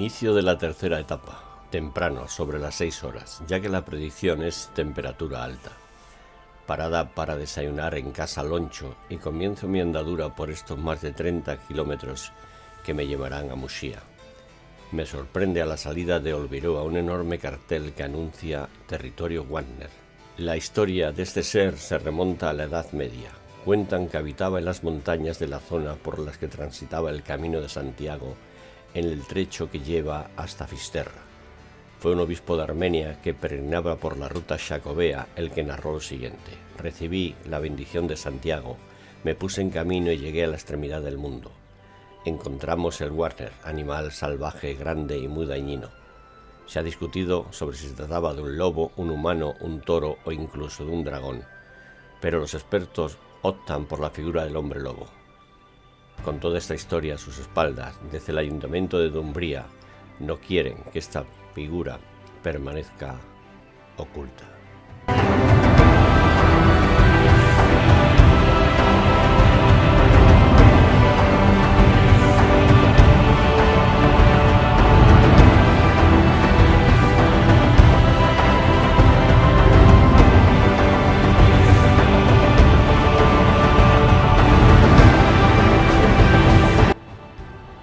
Inicio de la tercera etapa, temprano, sobre las 6 horas, ya que la predicción es temperatura alta. Parada para desayunar en Casa Loncho y comienzo mi andadura por estos más de 30 kilómetros que me llevarán a Muxía. Me sorprende a la salida de Olviroa un enorme cartel que anuncia Territorio Wagner. La historia de este ser se remonta a la Edad Media. Cuentan que habitaba en las montañas de la zona por las que transitaba el Camino de Santiago en el trecho que lleva hasta Fisterra. Fue un obispo de Armenia que peregrinaba por la ruta jacobea el que narró lo siguiente: recibí la bendición de Santiago, me puse en camino y llegué a la extremidad del mundo. Encontramos el Wagner, animal salvaje, grande y muy dañino. Se ha discutido sobre si se trataba de un lobo, un humano, un toro o incluso de un dragón, pero los expertos optan por la figura del hombre lobo. Con toda esta historia a sus espaldas, desde el Ayuntamiento de Dumbría no quieren que esta figura permanezca oculta.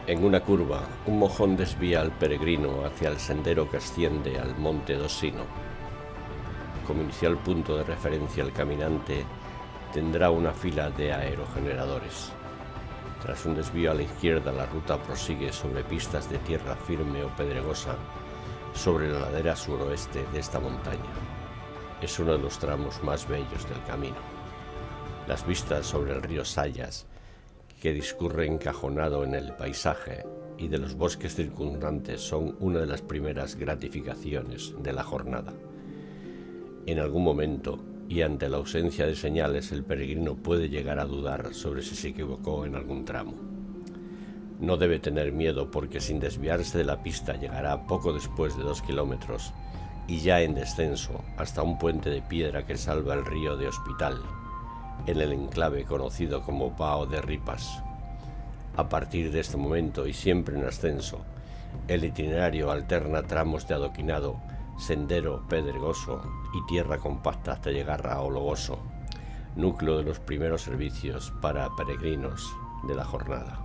En una curva, un mojón desvía al peregrino hacia el sendero que asciende al monte Dosino. Como inicial punto de referencia, el caminante tendrá una fila de aerogeneradores. Tras un desvío a la izquierda, la ruta prosigue sobre pistas de tierra firme o pedregosa sobre la ladera suroeste de esta montaña. Es uno de los tramos más bellos del camino. Las vistas sobre el río Sayas, que discurre encajonado en el paisaje, y de los bosques circundantes son una de las primeras gratificaciones de la jornada. En algún momento, y ante la ausencia de señales, el peregrino puede llegar a dudar sobre si se equivocó en algún tramo. No debe tener miedo, porque sin desviarse de la pista llegará poco después de 2 kilómetros y ya en descenso hasta un puente de piedra que salva el río de Hospital, en el enclave conocido como Pao de Ripas. A partir de este momento y siempre en ascenso, el itinerario alterna tramos de adoquinado, sendero pedregoso y tierra compacta hasta llegar a Ologoso, núcleo de los primeros servicios para peregrinos de la jornada.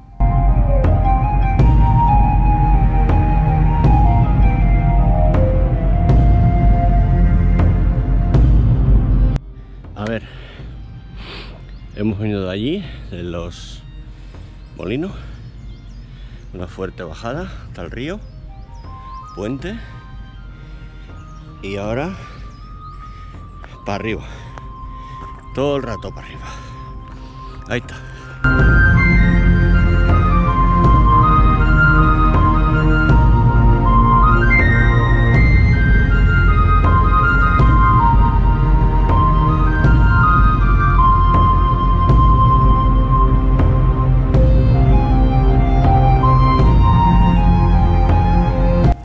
A ver, hemos venido de allí, de los molinos, una fuerte bajada hasta el río, puente, y ahora para arriba, todo el rato para arriba. Ahí está.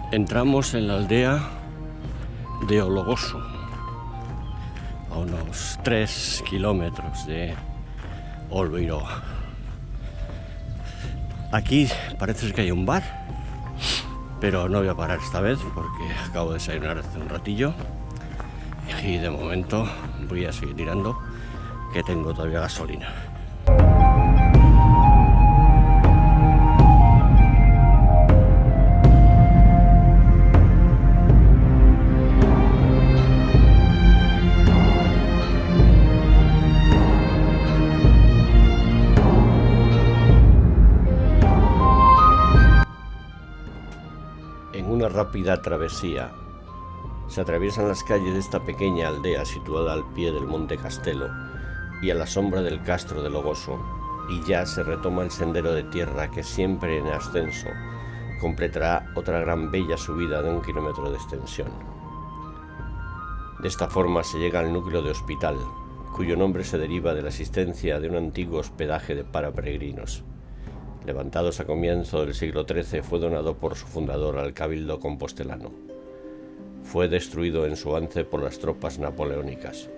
Entramos en la aldea de Ologoso, a unos 3 kilómetros de Olviroa. Aquí parece que hay un bar, pero no voy a parar esta vez porque acabo de desayunar hace un ratillo y de momento voy a seguir tirando, que tengo todavía gasolina. Una rápida travesía. Se atraviesan las calles de esta pequeña aldea situada al pie del Monte Castelo y a la sombra del Castro de Logoso, y ya se retoma el sendero de tierra que siempre en ascenso completará otra gran bella subida de 1 kilómetro de extensión. De esta forma se llega al núcleo de Hospital, cuyo nombre se deriva de la existencia de un antiguo hospedaje de paraperegrinos. Levantados a comienzo del siglo XIII, fue donado por su fundador al cabildo compostelano. Fue destruido en su avance por las tropas napoleónicas.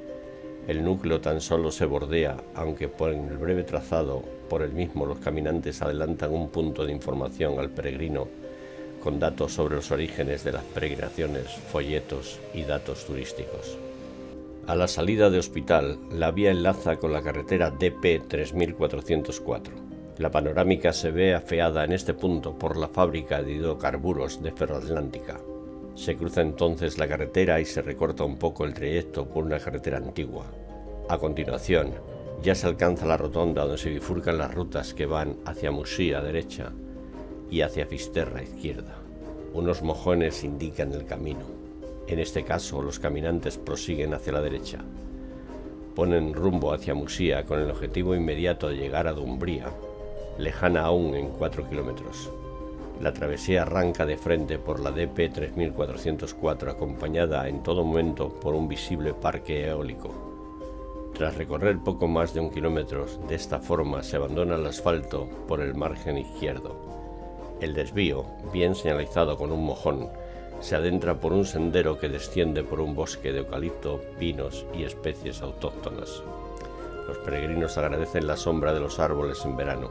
El núcleo tan solo se bordea, aunque por el breve trazado por el mismo los caminantes adelantan un punto de información al peregrino con datos sobre los orígenes de las peregrinaciones, folletos y datos turísticos. A la salida de Hospital, la vía enlaza con la carretera DP 3404. La panorámica se ve afeada en este punto por la fábrica de hidrocarburos de Ferroatlántica. Se cruza entonces la carretera y se recorta un poco el trayecto por una carretera antigua. A continuación, ya se alcanza la rotonda donde se bifurcan las rutas que van hacia Musí a derecha y hacia Fisterra a izquierda. Unos mojones indican el camino. En este caso, los caminantes prosiguen hacia la derecha. Ponen rumbo hacia Musía con el objetivo inmediato de llegar a Dumbría, lejana aún en 4 kilómetros. La travesía arranca de frente por la DP 3404, acompañada en todo momento por un visible parque eólico. Tras recorrer poco más de 1 kilómetro, de esta forma se abandona el asfalto por el margen izquierdo. El desvío, bien señalizado con un mojón, se adentra por un sendero que desciende por un bosque de eucalipto, pinos y especies autóctonas. Los peregrinos agradecen la sombra de los árboles en verano.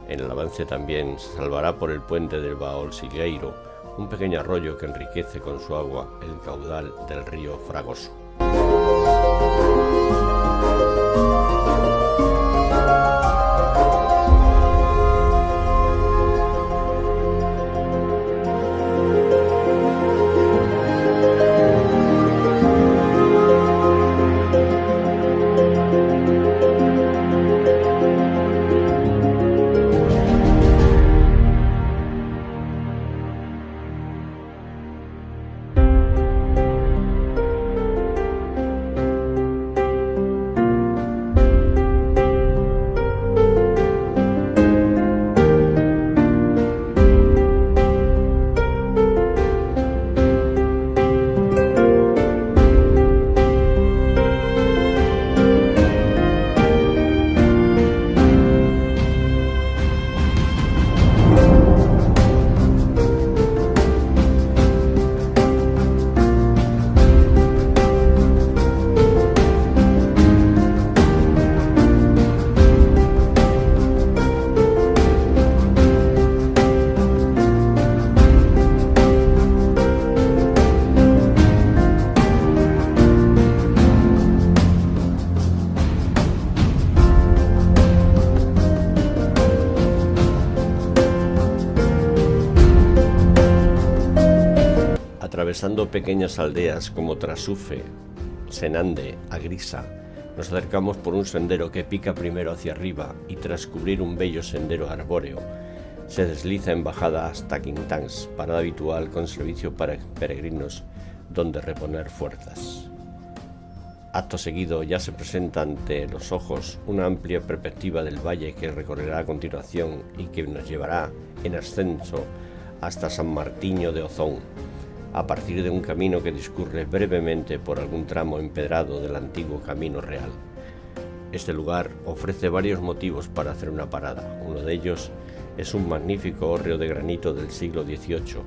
En el avance también se salvará por el puente del Baolsilgueiro, un pequeño arroyo que enriquece con su agua el caudal del río Fragoso. Atravesando pequeñas aldeas como Trasufe, Senande, Agrisa, nos acercamos por un sendero que pica primero hacia arriba y tras cubrir un bello sendero arbóreo, se desliza en bajada hasta Quintáns, parada habitual con servicio para peregrinos donde reponer fuerzas. Acto seguido ya se presenta ante los ojos una amplia perspectiva del valle que recorrerá a continuación y que nos llevará en ascenso hasta San Martiño de Ozón, a partir de un camino que discurre brevemente por algún tramo empedrado del antiguo Camino Real. Este lugar ofrece varios motivos para hacer una parada. Uno de ellos es un magnífico hórreo de granito del siglo XVIII,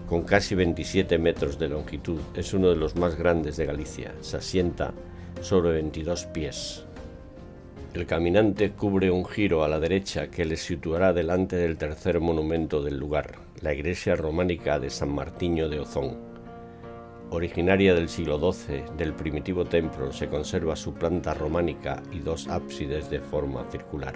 con casi 27 metros de longitud. Es uno de los más grandes de Galicia. Se asienta sobre 22 pies. El caminante cubre un giro a la derecha que le situará delante del tercer monumento del lugar, la iglesia románica de San Martiño de Ozón. Originaria del siglo XII, del primitivo templo se conserva su planta románica y dos ábsides de forma circular.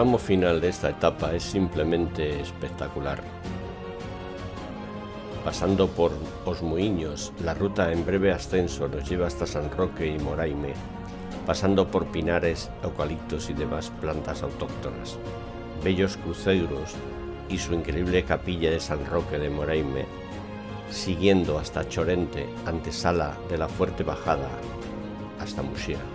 tramo final de esta etapa es simplemente espectacular. Pasando por Os Muiños, la ruta en breve ascenso nos lleva hasta San Roque y Moraime, pasando por pinares, eucaliptos y demás plantas autóctonas, bellos cruceros y su increíble capilla de San Roque de Moraime, siguiendo hasta Chorente, antesala de la fuerte bajada hasta Muxía.